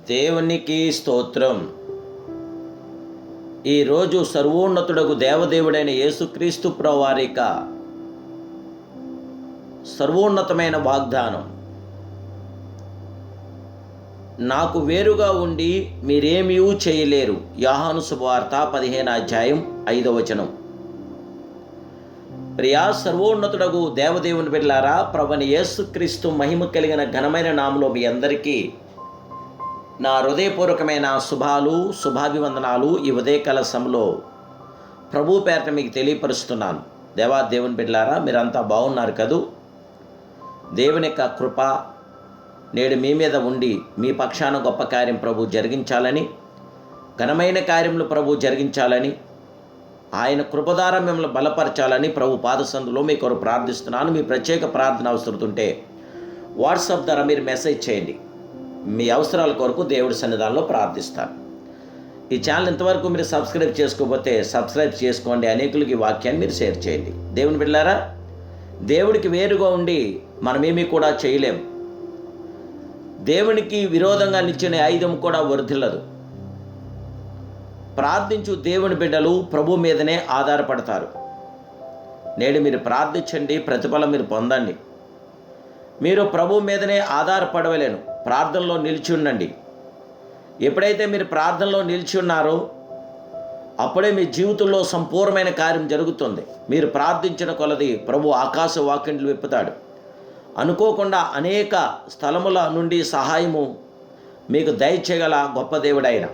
దేవునికి స్తోత్రం. ఈరోజు సర్వోన్నతుడగు దేవదేవుడైన యేసుక్రీస్తు ప్రభువారి యొక్క సర్వోన్నతమైన వాగ్దానం, నాకు వేరుగా ఉండి మీరేమీ చేయలేరు. యోహాను శుభవార్త 15:5. ప్రియా సర్వోన్నతుడగు దేవదేవుని బిడ్డలారా, ప్రభువైన యేసుక్రీస్తు మహిమ కలిగిన ఘనమైన నామములో మీ అందరికీ నా హృదయపూర్వకమైన శుభాభివందనాలు ఈ ఉదయకాల సమయంలో ప్రభు పేరట మీకు తెలియపరుస్తున్నాను. దేవుని బిడ్డలారా, మీరంతా బాగున్నారు కదూ? దేవుని యొక్క కృప నేడు మీ మీద ఉండి మీ పక్షాన గొప్ప కార్యం ప్రభు జరిగించాలని, ఘనమైన కార్యములు ప్రభు జరిగించాలని, ఆయన కృపధార మిమ్మల్ని బలపరచాలని ప్రభు పాదసందులో మీ కొరకు ప్రార్థిస్తున్నాను. మీ ప్రత్యేక ప్రార్థన అవసరతుంటే వాట్సాప్ ద్వారా మీరు మెసేజ్ చేయండి. మీ అవసరాల కొరకు దేవుడి సన్నిధానంలో ప్రార్థిస్తాను. ఈ ఛానల్ ఇంతవరకు మీరు సబ్స్క్రైబ్ చేసుకోకపోతే సబ్స్క్రైబ్ చేసుకోండి. అనేకులకి ఈ వాక్యాన్ని మీరు షేర్ చేయండి. దేవుని బిడ్డలారా, దేవుడికి వేరుగా ఉండి మనమేమీ కూడా చేయలేం. దేవునికి విరోధంగా నిచ్చిన ఆయుధం కూడా వర్ధిల్లదు. ప్రార్థించు దేవుని బిడ్డలు ప్రభు మీదనే ఆధారపడతారు. నేడు మీరు ప్రార్థించండి, ప్రతిఫలం మీరు పొందండి. మీరు ప్రభు మీదనే ఆధారపడవలేను. ప్రార్థనలో నిలిచి ఉండండి. ఎప్పుడైతే మీరు ప్రార్థనలో నిలిచి ఉన్నారో అప్పుడే మీ జీవితంలో సంపూర్ణమైన కార్యం జరుగుతుంది. మీరు ప్రార్థించిన కొలది ప్రభు ఆకాశ వాకిండ్లు విప్పుతాడు. అనుకోకుండా అనేక స్థలముల నుండి సహాయము మీకు దయచేయగల గొప్ప దేవుడైన.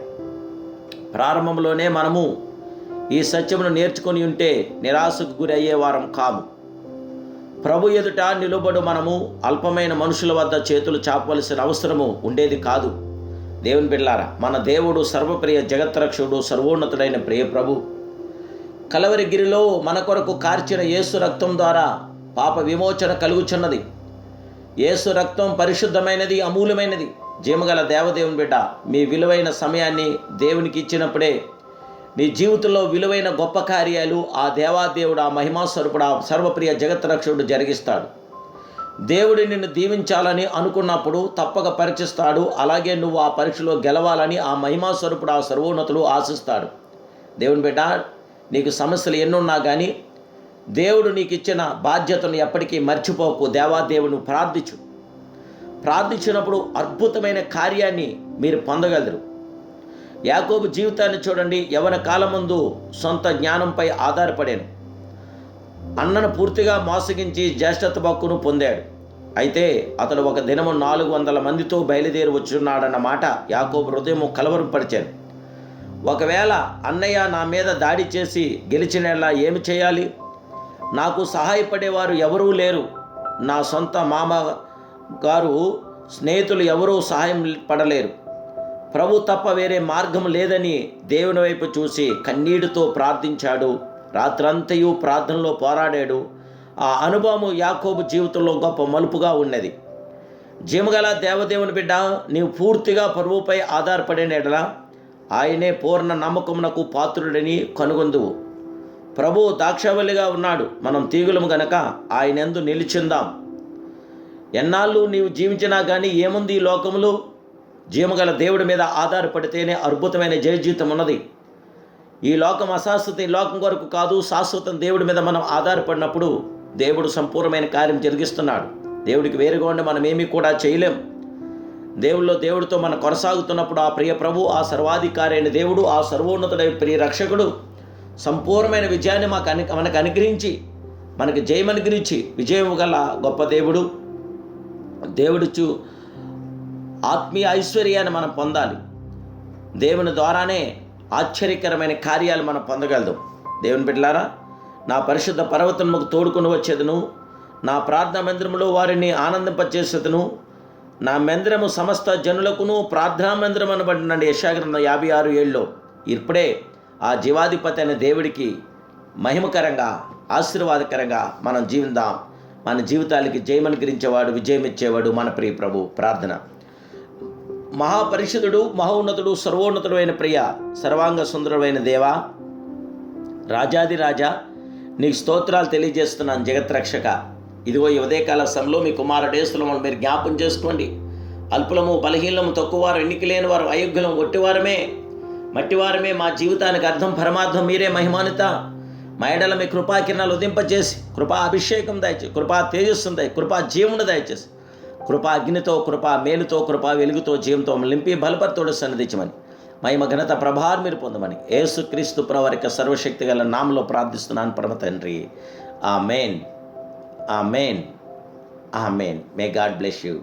ప్రారంభంలోనే మనము ఈ సత్యమును నేర్చుకొని ఉంటే నిరాశకు గురి అయ్యేవారం కాము. ప్రభు ఎదుట నిలబడు మనము అల్పమైన మనుషుల వద్ద చేతులు చాపవలసిన అవసరము ఉండేది కాదు. దేవుని బిడ్డలారా, మన దేవుడు సర్వప్రియ జగత్రక్షుడు సర్వోన్నతుడైన ప్రియ ప్రభు కలవరిగిరిలో మన కొరకు కార్చిన యేసు రక్తం ద్వారా పాప విమోచన కలుగుచున్నది. యేసు రక్తం పరిశుద్ధమైనది, అమూల్యమైనది. జీవగల దేవదేవుని బిడ్డ, మీ విలువైన సమయాన్ని దేవునికి ఇచ్చినప్పుడే నీ జీవితంలో విలువైన గొప్ప కార్యాలు ఆ దేవాదేవుడు, ఆ మహిమాస్వరూపుడు, ఆ సర్వప్రియ జగత్రక్షకుడు జరిగిస్తాడు. దేవుడు నిన్ను దీవించాలని అనుకున్నప్పుడు తప్పక పరీక్షిస్తాడు. అలాగే నువ్వు ఆ పరీక్షలో గెలవాలని ఆ మహిమాస్వరూపుడు, ఆ సర్వోన్నతుడు ఆశిస్తాడు. దేవుని బిడ్డ, నీకు సమస్యలు ఎన్నున్నా కానీ దేవుడు నీకు ఇచ్చిన బాధ్యతను ఎప్పటికీ మర్చిపోకు. దేవాదేవుని ప్రార్థించినప్పుడు అద్భుతమైన కార్యాన్ని మీరు పొందగలరు. యాకోబు జీవితాన్ని చూడండి. యవన కాలమందు సొంత జ్ఞానంపై ఆధారపడాను. అన్నను పూర్తిగా మోసగించి జ్యేష్ఠత్వ హక్కును పొందాడు. అయితే అతడు ఒక దినము 400 మందితో బయలుదేరి వచ్చున్నాడన్న మాట యాకోబు హృదయము కలవరపరిచాను. ఒకవేళ అన్నయ్య నా మీద దాడి చేసి గెలిచినలా ఏమి చేయాలి? నాకు సహాయపడేవారు ఎవరూ లేరు. నా సొంత మామగారు స్నేహితులు ఎవరూ సహాయం పడలేరు. ప్రభు తప్ప వేరే మార్గం లేదని దేవుని వైపు చూసి కన్నీటితో ప్రార్థించాడు. రాత్రంతయు ప్రార్థనలో పోరాడాడు. ఆ అనుభవం యాకోబు జీవితంలో గొప్ప మలుపుగా ఉన్నది. జీవగల దేవదేవుని బిడ్డ, నీవు పూర్తిగా ప్రభువుపై ఆధారపడిన ఎడల ఆయనే పూర్ణ నమ్మకమునకు పాత్రుడని కనుగొందువు. ప్రభు దాక్షావళిగా ఉన్నాడు. మనం తీగులము గనక ఆయనందు నిలిచిందాం. ఎన్నాళ్ళు నీవు జీవించినా కానీ ఏముంది ఈ లోకములో? జీవగల దేవుడి మీద ఆధారపడితేనే అద్భుతమైన జయజీవితం ఉన్నది. ఈ లోకం అశాశ్వత, ఈ లోకం కొరకు కాదు, శాశ్వతం దేవుడి మీద మనం ఆధారపడినప్పుడు దేవుడు సంపూర్ణమైన కార్యం జరిగిస్తున్నాడు. దేవుడికి వేరుగా ఉండి మనం ఏమీ కూడా చేయలేం. దేవుడితో మనం కొనసాగుతున్నప్పుడు ఆ ప్రియ ప్రభు, ఆ సర్వాధికారి అయిన దేవుడు, ఆ సర్వోన్నతుడైన ప్రియ రక్షకుడు సంపూర్ణమైన విజయాన్ని మనకు అనుగ్రహించి, మనకి జయం అనుగ్రహించి విజయం గల గొప్ప దేవుడు ఆత్మీయ ఐశ్వర్యాన్ని మనం పొందాలి. దేవుని ద్వారానే ఆశ్చర్యకరమైన కార్యాలు మనం పొందగలదు. దేవుని బిడ్డలారా, నా పరిశుద్ధ పర్వతముకు తోడుకొని వచ్చేదను, నా ప్రార్థనా మందిరములో వారిని ఆనందింపచేసేదను, నా మందిరము సమస్త జనులకును ప్రార్థనా మందిరం అనబడినండి. యెషయా 56:7. ఇప్పుడే ఆ జీవాధిపతి అనే దేవుడికి మహిమకరంగా, ఆశీర్వాదకరంగా మనం జీవిద్దాం. మన జీవితాలకి జయమనుగ్రహించేవాడు, విజయం ఇచ్చేవాడు మన ప్రియ ప్రభు. ప్రార్థన. మహాపరిషుదుడు, మహోన్నతుడు, సర్వోన్నతుడు అయిన ప్రియ సర్వాంగ సుందరమైన దేవా, రాజాది రాజా, నీకు స్తోత్రాలు తెలియజేస్తున్నాను. జగత్రక్షక, ఇదిగో ఈ ఉదయకాల సమయంలో మీ కుమారుడు యేసును మీరు జ్ఞాపం చేసుకోండి. అల్పులము, బలహీనము, తక్కువవారు, ఎన్నిక లేని వారు, అయోగ్యులం, ఒట్టివారమే, మట్టివారమే. మా జీవితానికి అర్థం, పరమార్థం మీరే. మహిమానిత మా ఎడల మీ కృపాకిరణాలు ఉదింపజేసి కృపా అభిషేకం దయచేసి, కృపా తేజస్సును కృపా జీవమును దయచేసి, కృపా అగ్నితో, కృపా మేలుతో, కృపా వెలుగుతో, జీవంతో నింపి బలపరితోడు సన్నిధించమని, మహిమ ఘనత ప్రభావం మీరు పొందమని యేసుక్రీస్తు ప్రభువారి సర్వశక్తి గల నామములో ప్రార్థిస్తున్నాను పరమ తండ్రి. Amen, amen, amen. May God bless you.